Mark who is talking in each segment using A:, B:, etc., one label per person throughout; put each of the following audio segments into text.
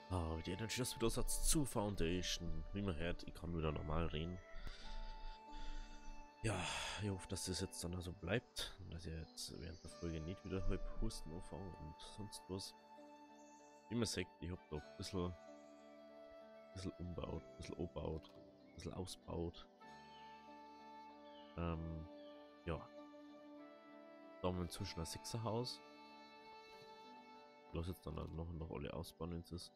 A: Ah, die ändern das wieder Satz zu Foundation. Wie man hört, ich kann wieder normal reden. Ja, ich hoffe, dass das jetzt dann also bleibt. Und dass ich jetzt während der Folge nicht wieder halb Husten anfange und sonst was. Wie man sagt, ich habe da ein bisschen umbaut, ein bisschen angebaut, ein bisschen ausbaut. Ja. Da haben wir inzwischen ein Sechserhaus. Ich lasse jetzt dann halt noch alle ausbauen, wenn es ist.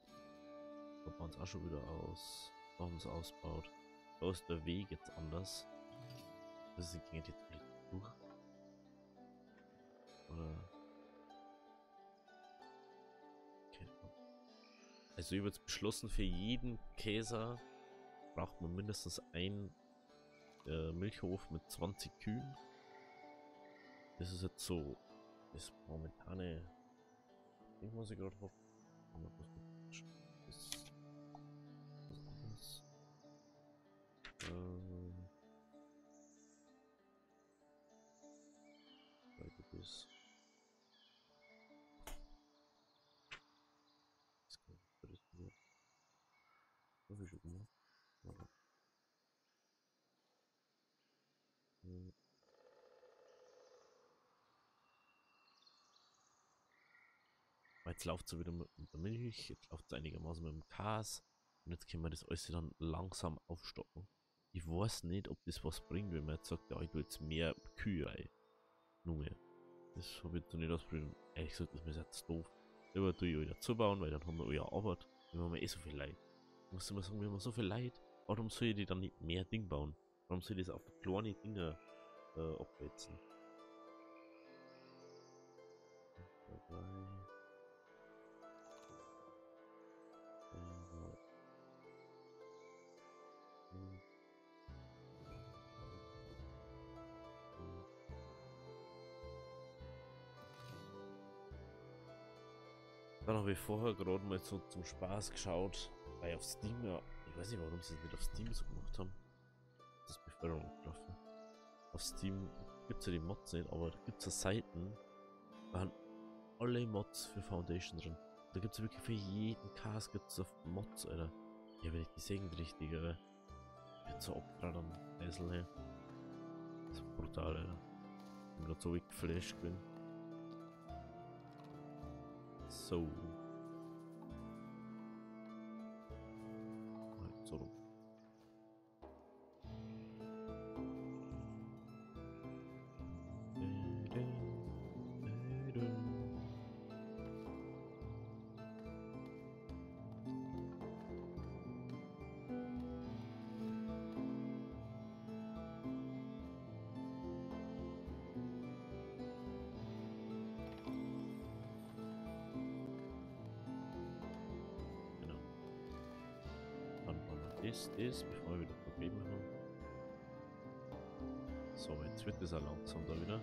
A: Da bauen sie auch schon wieder aus. Da haben sie ausgebaut. Da ist der Weg jetzt anders. Das ist gegen die Toilette durch. Oder. Okay. Also ich habe jetzt beschlossen, für jeden Käser braucht man mindestens einen Milchhof mit 20 Kühen. Das ist jetzt so das momentane Ding, was ich gerade habe. Das was anderes. Weiter bis. Das kann ich das nur. Was ist immer? Warte. Jetzt läuft es wieder mit der Milch, jetzt läuft es einigermaßen mit dem Käse. Und jetzt können wir das alles dann langsam aufstocken. Ich weiß nicht, ob das was bringt, wenn man jetzt sagt, ja, ich tue jetzt mehr Kühe rein. Nur mehr. Das habe ich jetzt noch nicht ausprobiert. Ehrlich gesagt, das ist mir jetzt doof. Lieber tue ich wieder zubauen, weil dann haben wir euer Arbeit. Wir haben eh so viel Leid. Ich muss immer sagen, wir haben so viel Leid. Warum soll ich die dann nicht mehr Ding bauen? Warum soll ich das auf kleine Dinge abwälzen? Dabei. Dann habe ich vorher gerade mal so zum Spaß geschaut, weil auf Steam, ja, ich weiß nicht, warum sie es nicht auf Steam so gemacht haben. Das ist Beförderung getroffen. Auf Steam gibt es ja die Mods nicht, aber da gibt es ja Seiten, da haben alle Mods für Foundation drin. Da gibt es wirklich für jeden Cast gibt's auf Mods, Alter. Ich habe nicht gesehen, richtig, Alter. Ich bin so abgerad am Esel, ey. Das ist brutal, Alter. Ich bin gerade so weggeflasht gewesen. So. So rum. Genau. Dann machen wir das, bevor wir wieder Probleme haben. So, jetzt wird das auch langsam da wieder.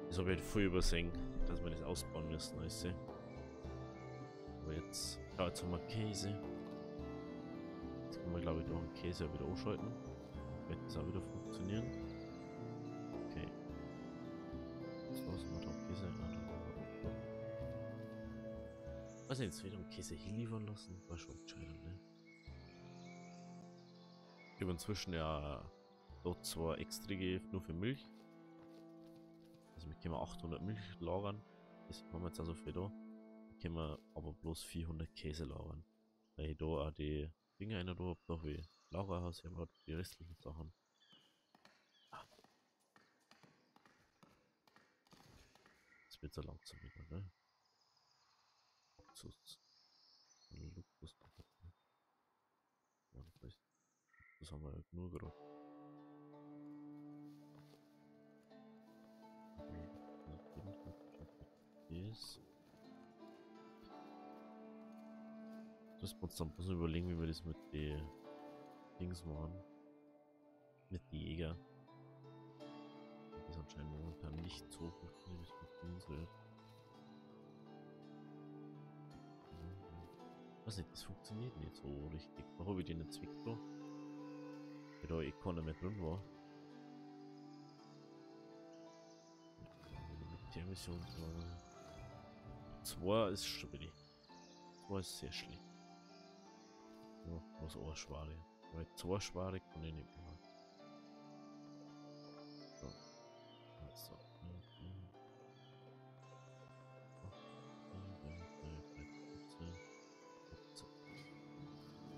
A: Das habe ich halt voll übersehen, dass wir das ausbauen müssen, weißt du. Aber jetzt, ja, jetzt haben wir Käse. Jetzt können wir, glaube ich, da den Käse auch wieder anschalten. Wird das auch wieder funktionieren. Okay. Jetzt lassen wir da Käse. Was jetzt wieder einen Käse hier liefern lassen? War schon gescheiter, ne? Ich habe inzwischen ja dort zwar extra nur für Milch. Also wir können 800 Milch lagern. Das haben wir jetzt also für da. Können wir aber bloß 400 Käse lagern. Weil ich da auch die Dinge einer da hab, da wie Lagerhaus, ich habe die restlichen Sachen. Ah, das wird so langsam wieder, ne? Luxus. Luxus. Ja, das haben wir halt nur gerade. Yes. Das müssen wir uns dann bloß überlegen, wie wir das mit den Dings machen. Mit den Jäger. Das anscheinend momentan nicht so funktioniert, wie es funktionieren soll. Weiß nicht, das funktioniert nicht so richtig. Da habe ich den jetzt weg da. Weil da eh keiner mehr drin war. Militärmission 2 ist schon billig. 2 ist sehr schlecht. Ja, muss auch eine Schware. Weil 2 Schware kann ich nicht machen. So. Also.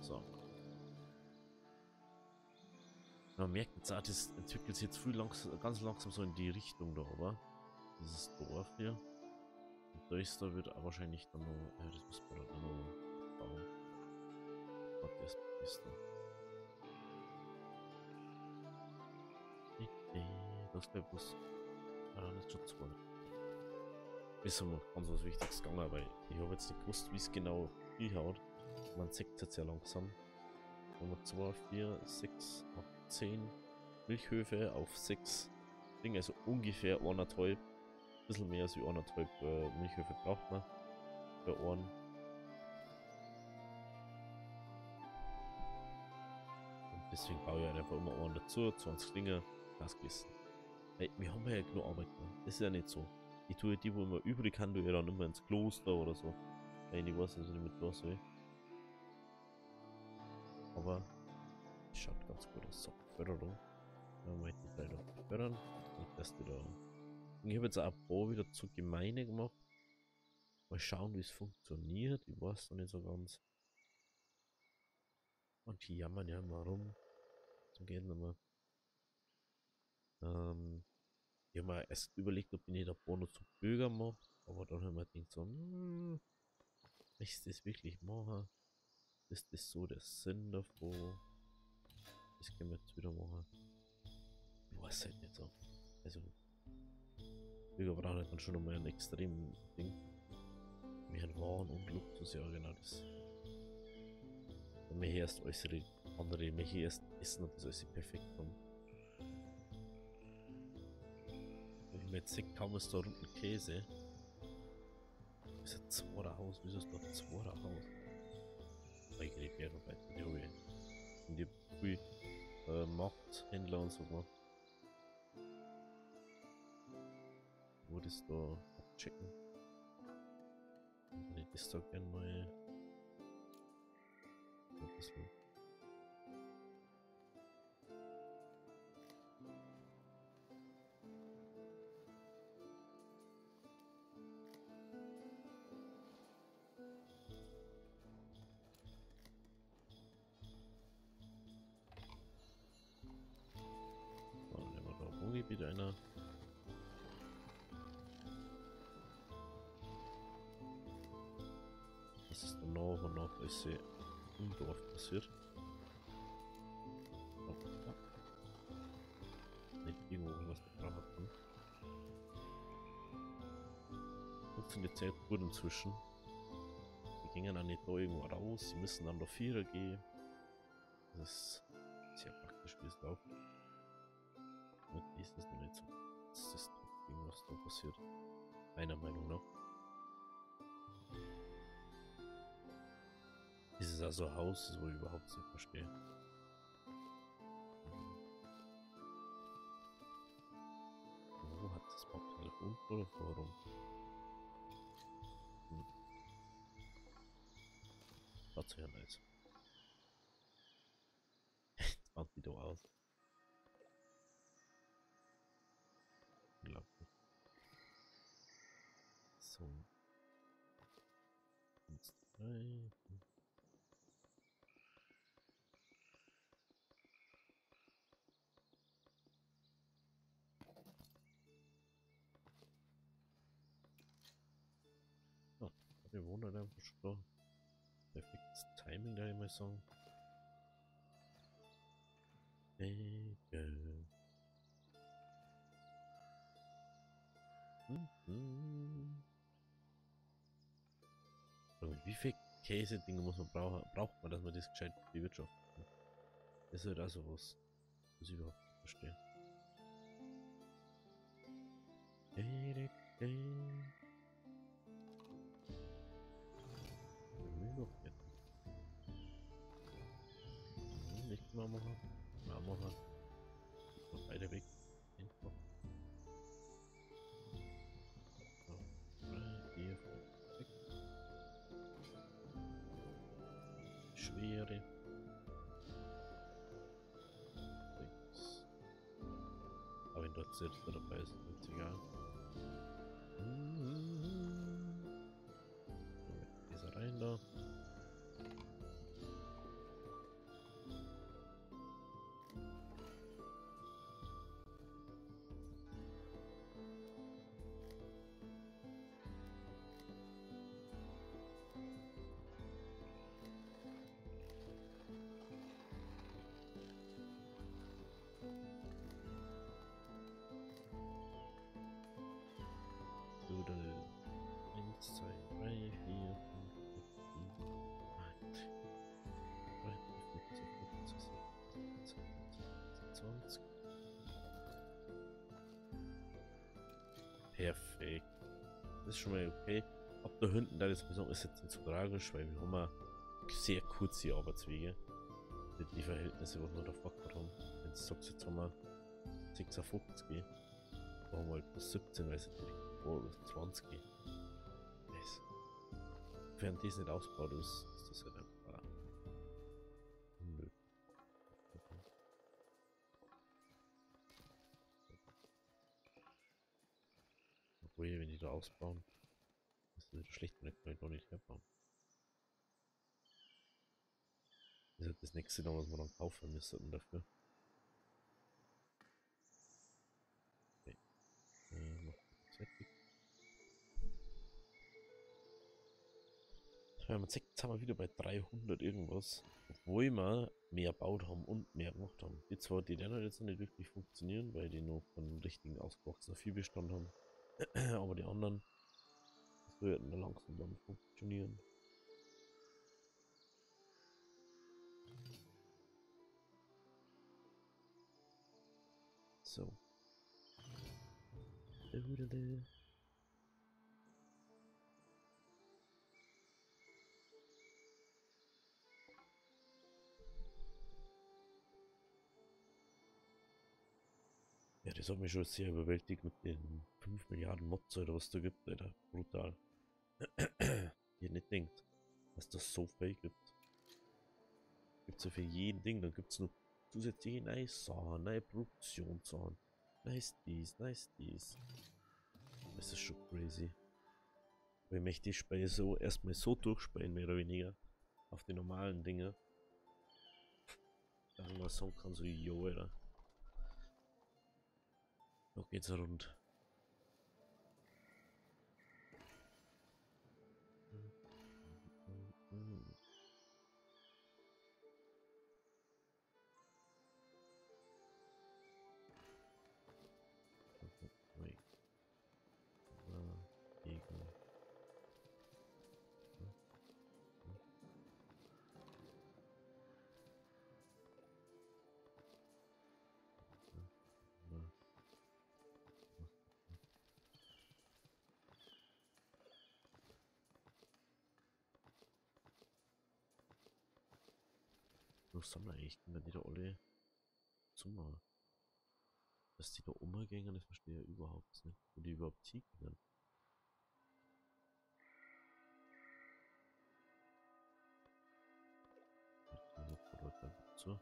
A: So. Man merkt jetzt auch, das entwickelt sich jetzt viel ganz langsam so in die Richtung da, aber dieses Dorf hier. Und da ist da wird auch wahrscheinlich dann noch, ja, das muss man dann auch noch bauen. Warte, erst ist da. Das bleibt bloß. Ah, das ist schon 2. Ist noch ganz was Wichtiges gegangen, aber ich habe jetzt nicht gewusst, wie es genau hinhaut. Man sieht es jetzt ja langsam. Wenn wir 2, 4, 6, 8, 10 Milchhöfe auf 6 Dinge, also ungefähr 1,5, ein bisschen mehr als 1,5 Milchhöfe braucht man für Ohren. Und deswegen baue ich halt einfach immer Ohren dazu, 20 Dinge, das gegessen. Weil wir haben ja genug Arbeit, ne? Das ist ja nicht so. Ich tue die, wo immer übrig kann, tue ich dann immer ins Kloster oder so. Weil ich weiß, dass ich nicht mit da soll. Aber es schaut ganz gut aus. So, Förderung. Dann möchte ich halt auch fördern. Und dass die da. Und ich habe jetzt auch ein paar wieder zur Gemeinde gemacht. Mal schauen, wie es funktioniert. Ich weiß noch nicht so ganz. Und die jammern ja immer rum. So geht nicht mehr. Ich habe mir erst überlegt, ob ich nicht ein paar noch zu Bürger mache. Aber dann haben wir gedacht so, ich das wirklich machen? Ist das so der Sinn davon? Das können wir jetzt wieder machen. Ich weiß halt nicht so. Also, Bürger brauchen halt dann schon nochmal ein extrem Ding. Wir haben Waren und Luxus, ja genau das. Wenn wir hier erst äußere andere, wir hier erst essen und das alles perfekt haben. Wenn ich mir jetzt sehe, kaum ist da runden Käse. Das ist ein Zwarer-Haus, wieso ist da ein Zwarer-Haus? Ich kriege Bergarbeit, die habe ich. Und die viel Markthändler und so gemacht. Wo das da abchecken. Und wenn ich das da gerne mal. Was will. So, nehmen wir da Wohngebiet einer. Das ist dann nach und nach alles im Dorf passiert. Nicht irgendwo was da brauchen kann. Funktioniert sehr gut inzwischen. Die gingen dann nicht da irgendwo raus, sie müssen dann da Vierer gehen. Das ist sehr praktisch, wie es läuft. Und ist das noch nicht so. Das ist irgendwas da passiert. Meiner Meinung nach. Das ist also ein Haus, das wo ich überhaupt nicht verstehe. Wo hat das Hauptteil? Unten oder Forum? Schaut sich ja nice. Jetzt baut die da aus. Unglaublich. So. 1, 2. Ja, wir wohnen halt einfach schon da. Perfektes Timing, da ich mal sagen. Egal. Wie viel Käse-Dinge muss man braucht man, dass man das gescheit bewirtschaften kann? Das ist halt auch sowas, was ich überhaupt nicht verstehe. Müllabketten. Nicht mal machen. Mal machen. Noch beide weg. Einfach. So. 3, 4, 5, 6. Schwere. 6. Aber wenn dort selbst dabei ist, ist egal. Dieser rein da. Dudel. 1, 2, 3, 4, 5, 6, 7, 8, 13, 14, 15, 16, 20. Perfekt. Das ist schon mal okay. Ob da hinten da das Besorgung ist jetzt nicht so tragisch, weil wir haben ja sehr kurze Arbeitswege. Die Verhältnisse, wo wir davor haben. Wenn du sagst, jetzt haben wir 56, da haben wir halt plus 17, weil es natürlich oder 20 geht. Während das nicht ausgebaut ist, ist das halt einfach unmöglich. Obwohl, wenn die da ausbauen, ist das wieder schlecht, wenn ich noch nicht herbauen. Das ist halt das nächste, was wir dann kaufen müssen dafür. Okay. Fertig. Jetzt haben wir wieder bei 300 irgendwas. Obwohl wir mehr gebaut haben und mehr gemacht haben. Die zwei, die dann jetzt noch nicht wirklich funktionieren, weil die noch von richtigen ausgewachsenen Viehbestand haben. Aber die anderen, das werden langsam dann funktionieren. So. Ja, das hat mich schon sehr überwältigt mit den 5 Milliarden Mods oder was da gibt, Alter. Brutal. Ihr nicht denkt, dass das so viel gibt. Gibt es ja für jeden Ding, dann gibt es noch zusätzliche neue Sachen, neue Produktionssachen. Nice dies, nice dies. Das ist schon crazy. Weil ich möchte die Spiele so erstmal so durchspielen, mehr oder weniger. Auf die normalen Dinge. Dann mal sagen kann, so, yo, Alter. Da geht's rund. Was haben wir eigentlich? Wenn die da alle Zimmer, dass die da umgehen, das verstehe ich überhaupt nicht. Wo die überhaupt hinkommen. So.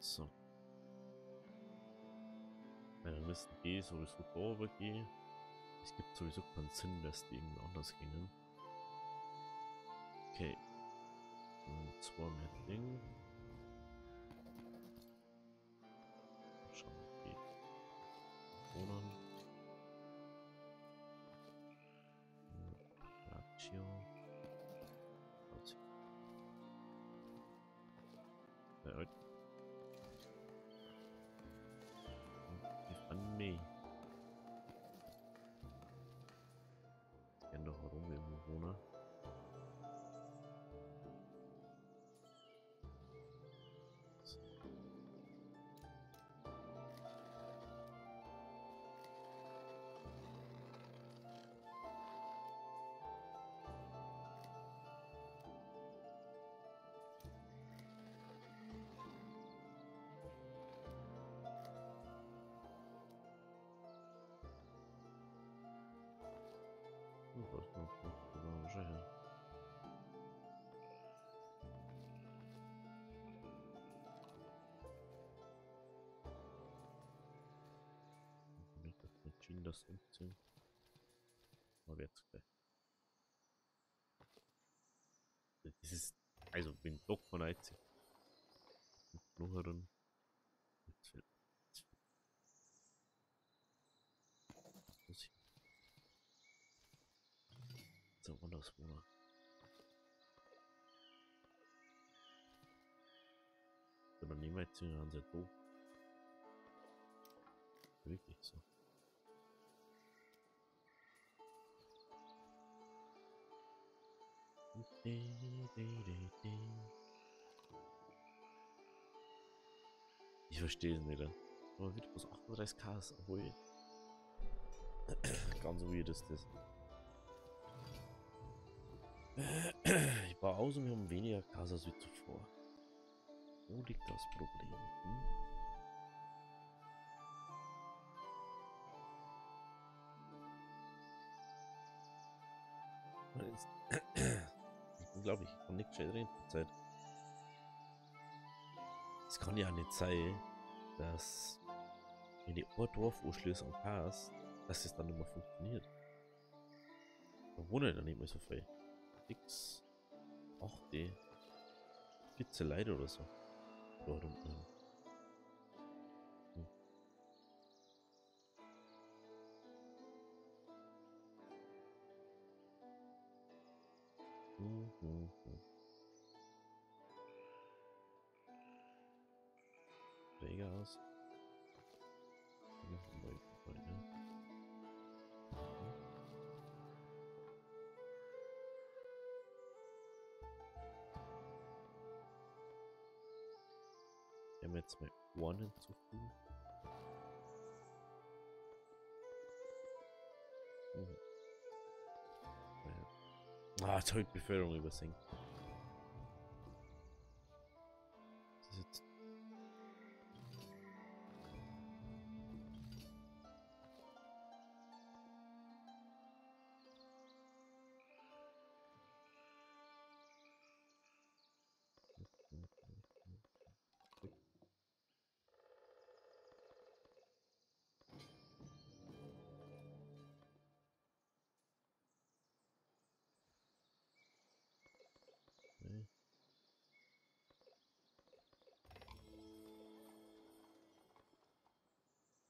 A: So. Ja, dann müssten die sowieso da rübergehen. Es gibt sowieso keinen Sinn, dass die irgendwie anders gingen. Okay. Und 2 mehr Ding. Schauen wir die Wohnen. Ratio. Ja, die von mir. Wahrscheinlich. Nicht, dass die Maschinen das umziehen. Aber jetzt gleich. Das ist, also, wenn Dock von einzig. Nur dann. So, anders, oder? Oder nehmen wir jetzt den an der doof. Wirklich so. Ich verstehe es nicht. Aber wieder bloß 38k ist, obwohl ganz weird ist das. Ich baue aus und wir haben weniger Gas als wie zuvor. Wo liegt das Problem? Unglaublich, ich kann nicht gescheit reden zur Zeit. Es kann ja nicht sein, dass wenn die Dorf anschließt und passt, dass es dann nicht mehr funktioniert. Da wohnen ja nicht mehr so viel. Nix. 8D. 14 Leute oder so. Dort unten. Hm. Hm. Träger aus. Wir haben jetzt mal One hinzufügen. Ah, Beförderung übersenkt. Das ist jetzt. Nee.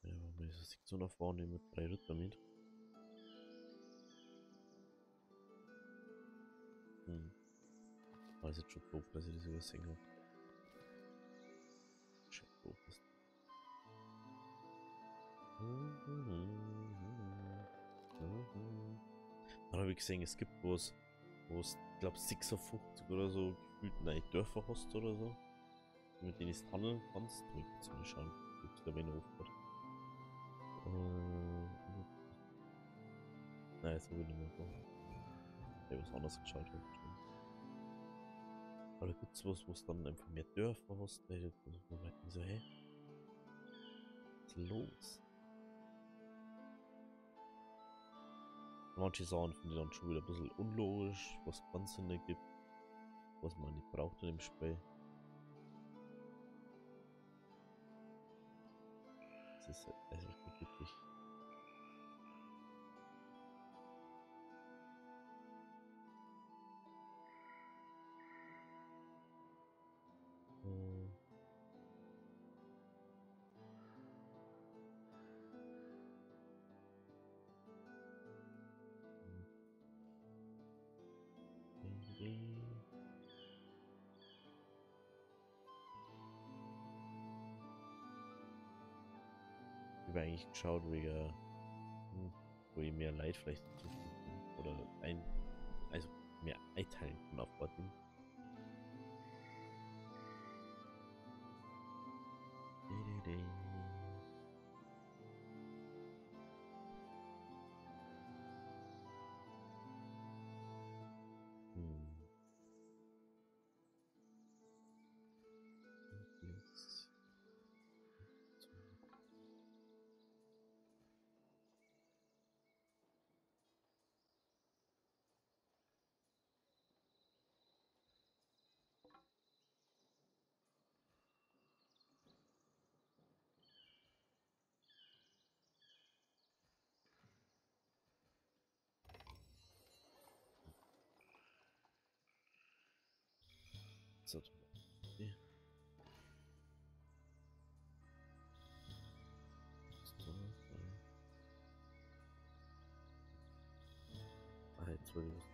A: Ja, machen wir diese Sektion nach vorne mit 3 Ritter mit. War jetzt schon doof, dass ich das übersehen habe. Schon doof ist. Dann habe ich gesehen, es gibt was, wo es, ich glaube 56 oder so gefühlt neue Dörfer hast oder so, mit denen du handeln kannst. Da will ich jetzt mal schauen, ob es da wen aufhört. Nein, jetzt habe ich nicht mehr gemacht. Ich habe was anderes geschaut. Aber da gibt es was, wo es dann einfach mehr Dörfer hast. Man merkt so, hä? Was ist los? Manche Sachen finde ich dann schon wieder ein bisschen unlogisch, was ganz Sinn ergibt, was man nicht braucht in dem Spiel. Das ist also wirklich. Äh, Ich habe eigentlich geschaut, wo ich mehr Leid vielleicht hinzufügen kann. Oder also mehr einteilen kann auf Orten. Hm. Jetzt. So, okay. So, ah, jetzt wollte ich was.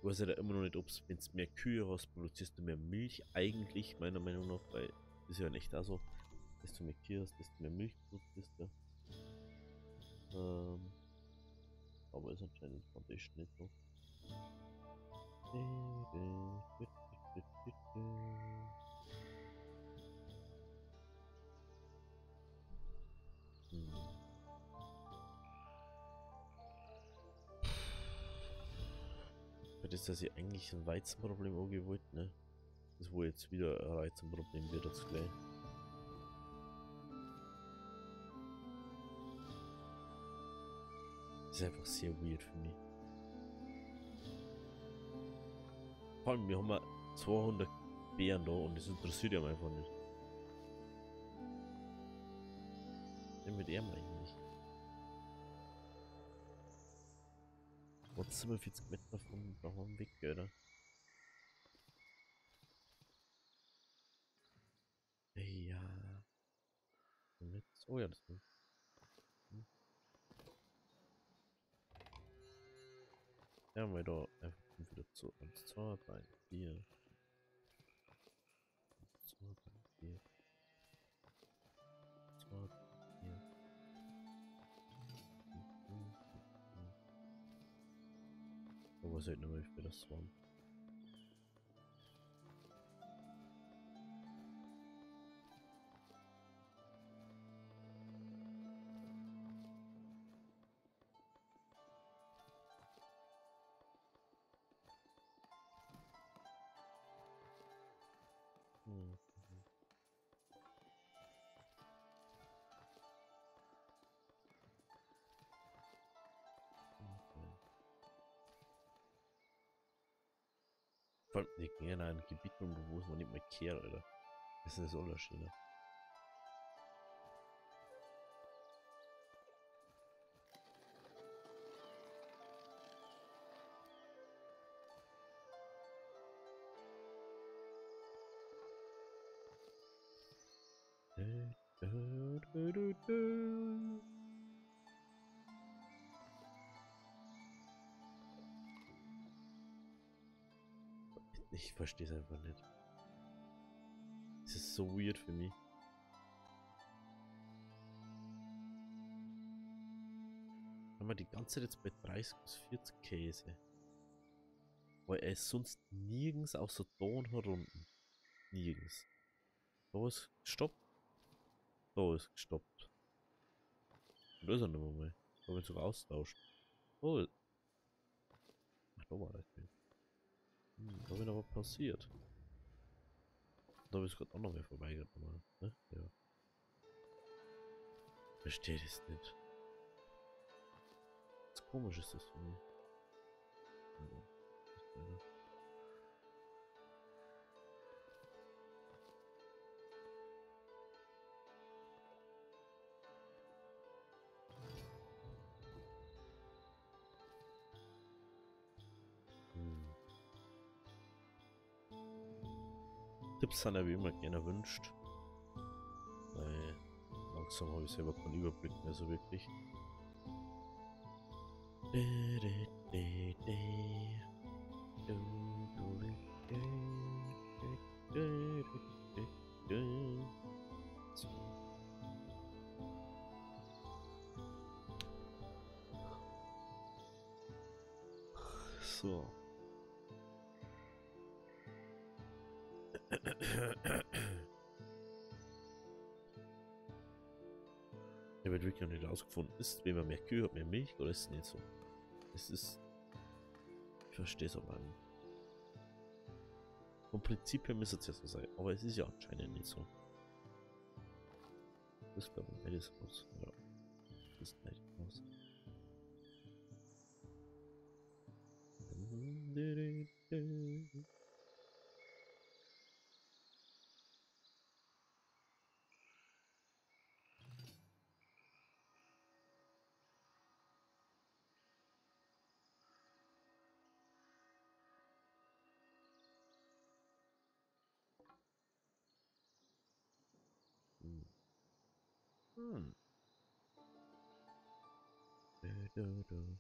A: Ich weiß ja da immer noch nicht, ob es, wenn du mehr Kühe hast, produzierst du mehr Milch eigentlich, meiner Meinung nach, weil das ist ja nicht da so. Desto mehr Kühe hast, desto mehr Milch produzierst du. Aber ist anscheinend Foundation nicht so. Hm. Das ist, dass ich eigentlich ein Weizenproblem angewollt, ne? Das wo jetzt wieder ein Weizenproblem wird jetzt gleich. Das ist einfach sehr weird für mich. Vor allem, wir haben ja 200 Bären da und das interessiert ihn einfach nicht. Was mit ihm eigentlich? Was 47 Meter von daheim weg, oder? Ja. Und jetzt, oh ja, das ist. Ja, mal da einfach wieder zu 1, 2, 3, 4. 2, 3, 4. 2, 3, 4. Aber was halt nochmal für das waren. Hm. Okay. Vor allem, die gehen in ein Gebiet rum, wo man nicht mehr kehrt, Alter. Das ist das Unterschied. Ich verstehe es einfach nicht. Es ist so weird für mich. Haben wir die ganze Zeit jetzt bei 30 bis 40 Käse. Weil er ist sonst nirgends außer da und herunten. Nirgends. Da ist gestoppt. Da ist gestoppt. Und da ist er nicht mehr. Da habe ich sogar austauscht. Oh. Ach, da war das Ding. Da bin aber passiert. Da habe ich gerade auch noch mehr vorbeigekommen. Ne? Ja. Verstehe das nicht. Was komisch ist das für mich. Ja, das wäre- Hm. Tipps sind ja wie immer gerne erwünscht. Weil langsam habe ich selber keinen Überblick mehr so wirklich. So. Ich habe wirklich noch nicht rausgefunden, ist, wenn man mehr Kühe hat, mehr Milch oder ist es nicht so? Es ist. Ich verstehe es aber nicht. Vom Prinzip her müsste es ja so sein, aber es ist ja anscheinend nicht so. Das ist glaube ich beides aus. Ja, das ist nicht aus. Hm. Du, du, du.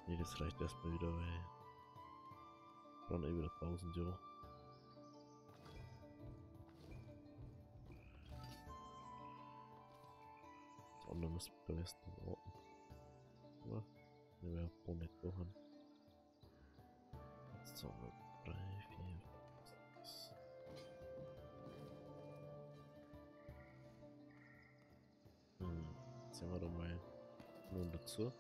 A: Nee, das reicht erstmal wieder, weil dann eh wieder 1000, ja. Das andere muss beim besten warten. Ja, wir werden pro netto haben. 1, 2, 3, 4, 5, 6. Jetzt haben wir da mal nun dazu.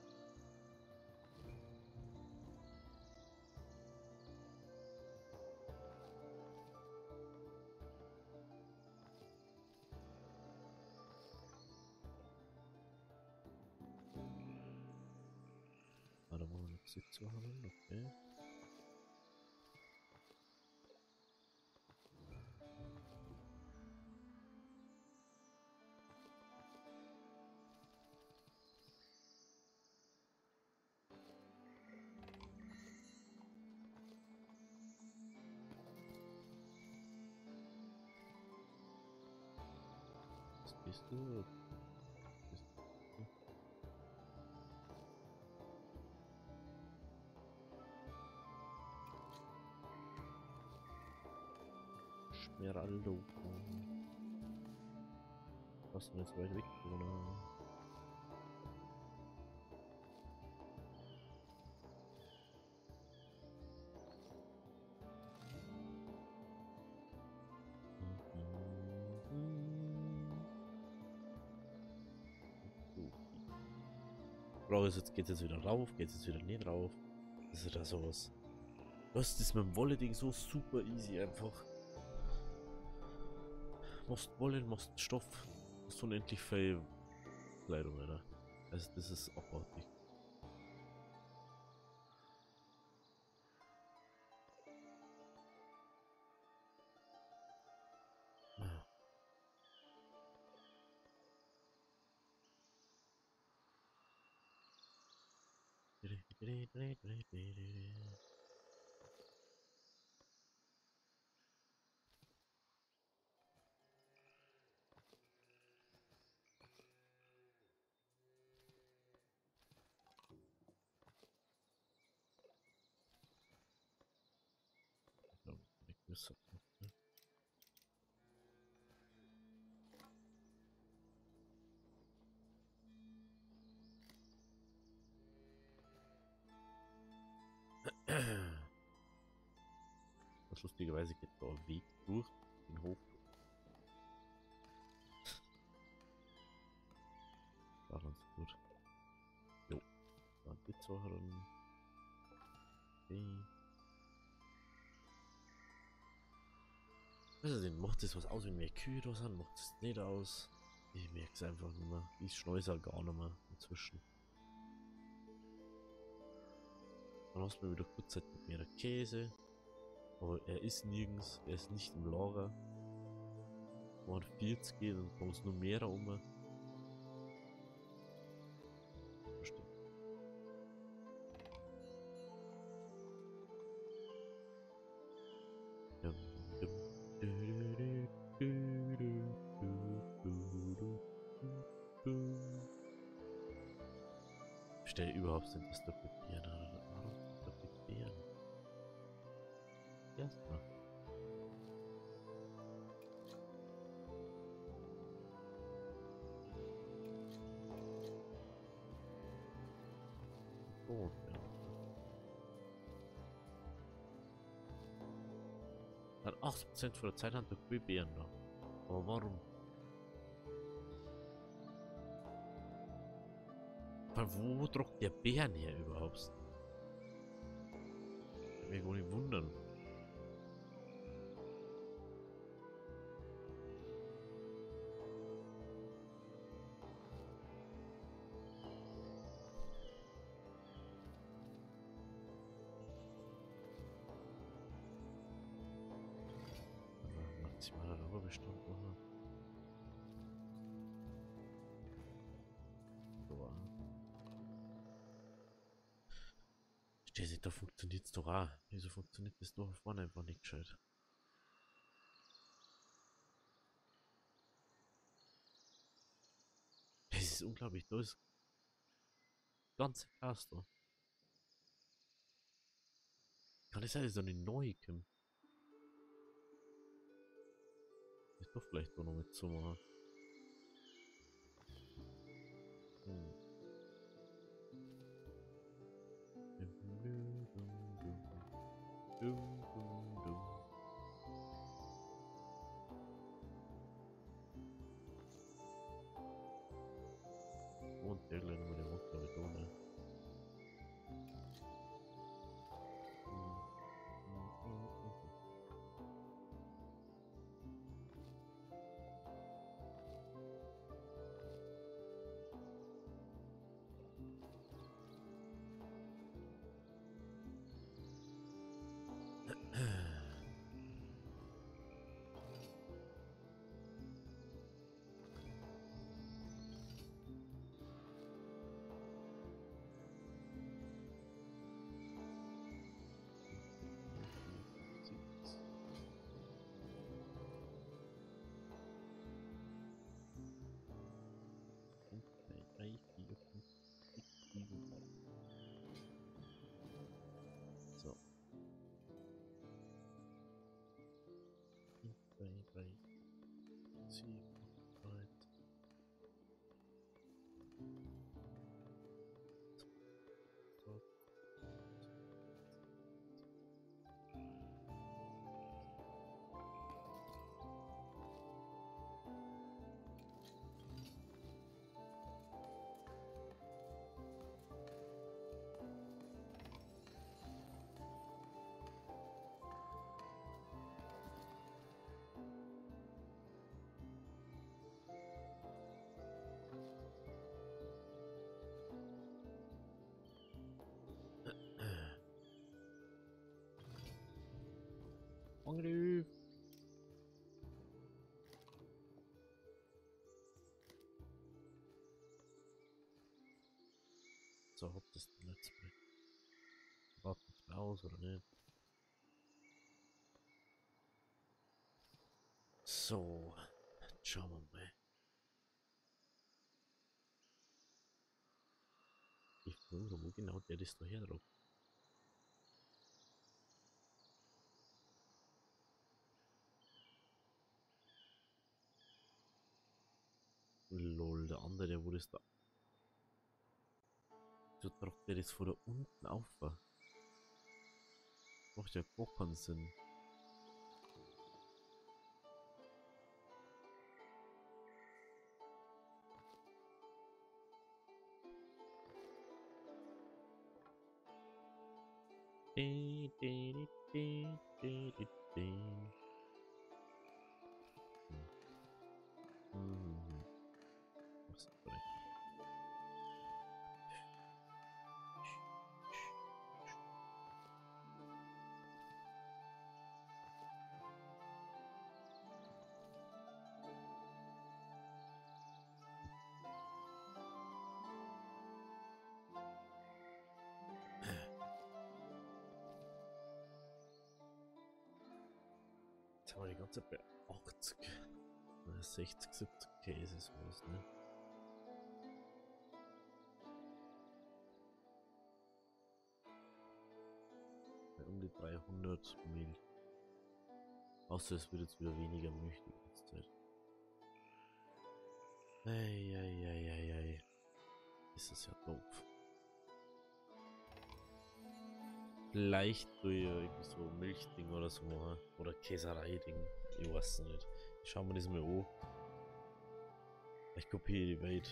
A: Ah, da wollen wir noch Sitze haben, okay. Was bist du? Bist du? Schmeraldo. Was denn jetzt weit weg, oder? Frage ist jetzt, geht es jetzt wieder rauf, geht es jetzt wieder nicht rauf? Das ist ja sowas. Was ist mit dem Wolle-Ding so super easy einfach. Machst Wollen, machst Stoff, hast unendlich viel Kleidung, Alter. Also das ist abartig. Was lustigerweise geht da ein Weg durch den Hof. War ganz gut. Jo, dann geht's auch heran. Okay. Also den macht das was aus, wenn mehr Kühe da sind, macht es nicht aus. Ich merke es einfach nicht mehr. Ich schneuse halt gar nicht mehr inzwischen. Dann hast du mir wieder kurzzeitig mehr Käse. Aber er ist nirgends, er ist nicht im Lager. Wenn 40 geht, dann kommt es nur mehr um. Verstehe. Ich stelle überhaupt nicht, dass da Beeren hat. Warum sind da Beeren? Erstmal. Oh, ja. Dann 80% von der Zeit hat der Beeren da. Aber warum? Wo druckt der Bären her überhaupt? Ich mich gar nicht wundern. Maximaler Dauerbestand machen. So. Jesse, da funktioniert's doch auch. Wieso funktioniert das doch vorne einfach nicht gescheit? Das ist unglaublich, da ist ganze Chaos da. Kann es sein, dass da eine neue kommt? Ist doch vielleicht auch noch mit so machen. Hm. Dum, dum, dum, dum, dum, dum. Und der gleich nochmal den Mund, glaube ich, da, ne? Hm, hm, hm, hm. Fünf, drei, vier, fünf, sechs, sieben, acht. So. 5, 3, 3, 7, 8, 9, Angriff! So, ob das die Let's Play. Warten wir aus oder nicht? So, jetzt schauen wir mal. Ich wundere, wo genau der das da herdruckt. Lol, der andere, wo das da. So druckt der das von da unten auf. Macht ja gar keinen Sinn. Di, di, di, di, di, di, di. Hm. Mhm. Was korrekt. Jetzt haben wir die ganze Zeit bei 80. 60, 70 Käse ist was, ne? Bei um die 300 Mil. Außer es wird jetzt wieder weniger Milch die ganze Zeit. Eieieiei. Ist das ja doof. Vielleicht durch irgendwie so Milchding oder so machen. Oder Käserei-Ding. Ich weiß es nicht. Schauen wir das mal an. Ich kopiere die Welt.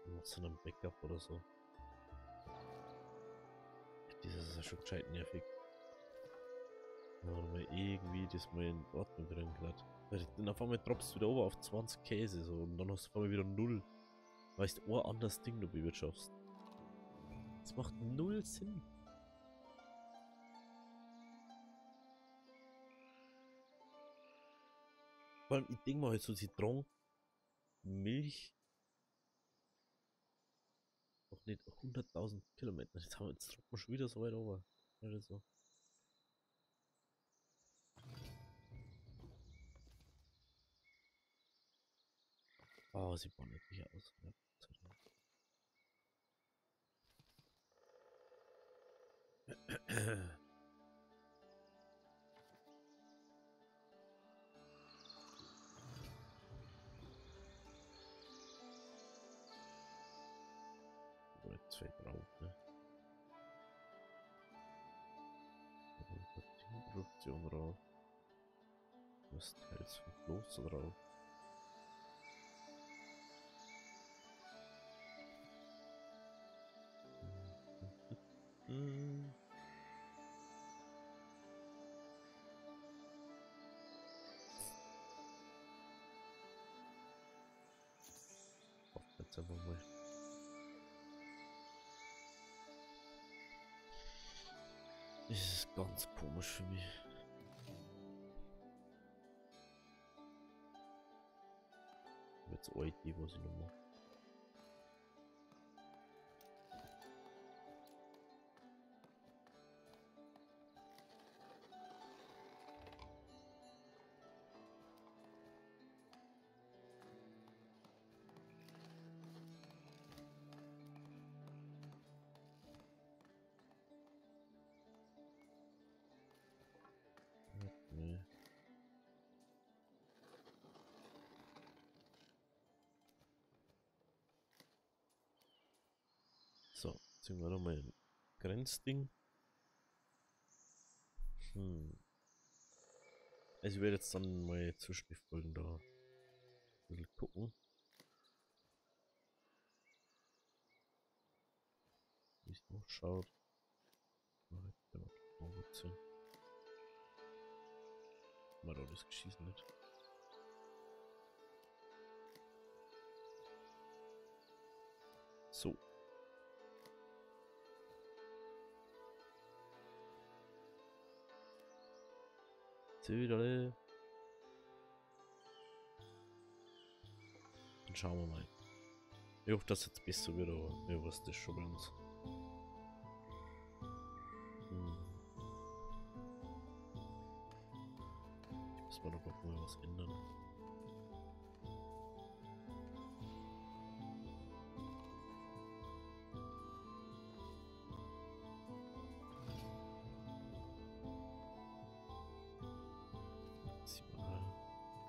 A: Und mach so einen Backup oder so. Dieses ist ja schon gescheit nervig. Wenn man mal irgendwie das mal in Ordnung bringen kann. Weil dann auf einmal droppst du wieder ober auf 20 Käse so und dann hast du auf einmal wieder 0. Weil du ein anderes Ding noch bewirtschaftst. Das macht null Sinn. Vor allem, ich denke mal halt so Zitronen, Milch, noch nicht 100.000 Kilometer. Jetzt droppen wir schon wieder so weit over. Oder so. Oh, sieht man nicht aus. Ja, oder zwei drauf, ne? Produktion drauf. Das Teils von Kloster drauf. Hm. Jetzt einfach mal. Das ist ganz komisch für mich. Jetzt eine Idee, was ich noch mache. Nee. So, ziehen wir nochmal ein Grenzding. Also ich werde jetzt dann mal zwischen die Folgen da ein bisschen gucken, wie es ausschaut. Mal da das Geschießen nicht. So. Zöderle. Dann schauen wir mal. Ich hoffe, dass jetzt besser wird, aber ja, was das schon bei uns. Muss man doch auch mal was ändern.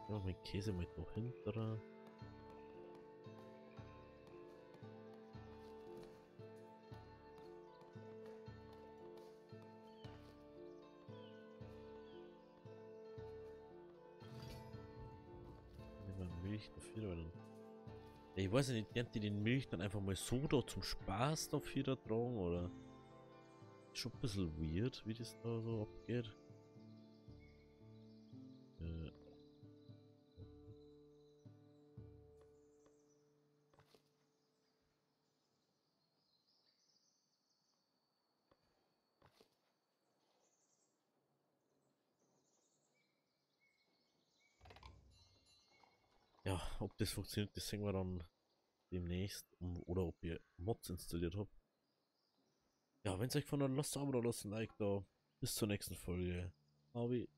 A: Ja, mein Käse mit noch hinterher. Milch dafür, oder? Ja, ich weiß ja nicht, lernt die den Milch dann einfach mal so da zum Spaß dafür da tragen, oder? Schon ein bisschen weird, wie das da so abgeht. Ja, ob das funktioniert, das sehen wir dann demnächst. Oder ob ihr Mods installiert habt. Ja, wenn es euch gefallen hat, lasst ein Abo da, lasst ein Like da. Bis zur nächsten Folge. Avi.